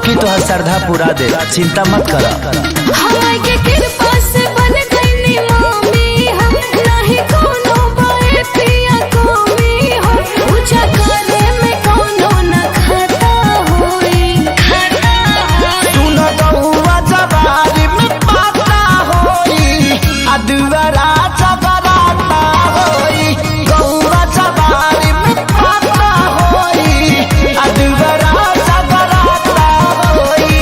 की तो श्रद्धा पूरा दे, चिंता मत कर। हमारे के कृपा से बन गई मामी हम, नहीं कोनो बाए पिया कमी हो, पूजा करे में कोनो न खाता होई। सुन गौवा जवारी में पाता होई, अदुवरा जगराता होई। गौवा जवारी में पाता होई, अदुवरा जगराता होई।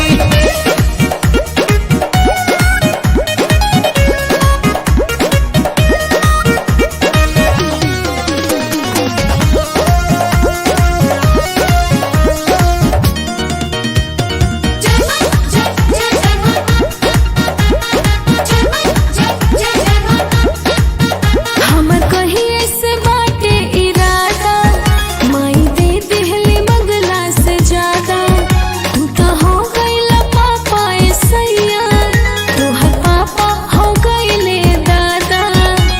हमर कहिए से बाटे इरादा, माई दे दिहली बगला से ज्यादा। तू तो हो गईला पापा सैया, तोहर पापा हो गईले दादा।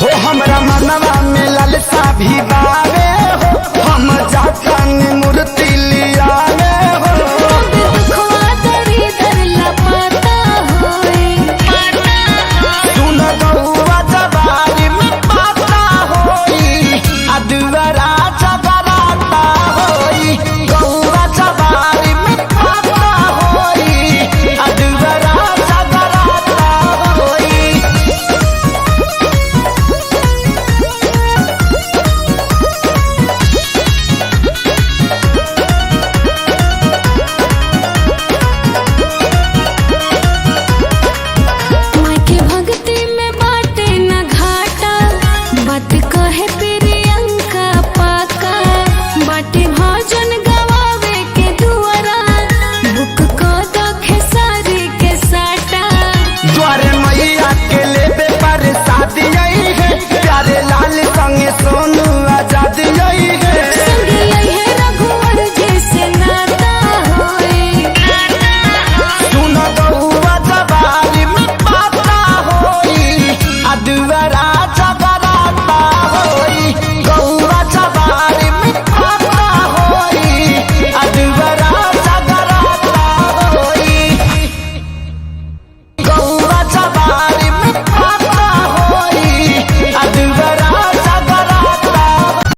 हो हमरा मनवा में ललसा भी बावे हो, हम जातन मूर्ति लियावे हो। दुखवा दरी दर लपाता होई। सुन गौवा जवारी में पाता होई, अदुवरा जगराता होई। गौवा जवारी में पाता होई, अदुवरा जगराता होई। माई के भक्ति में बाटे न घाटा, बात कहे पे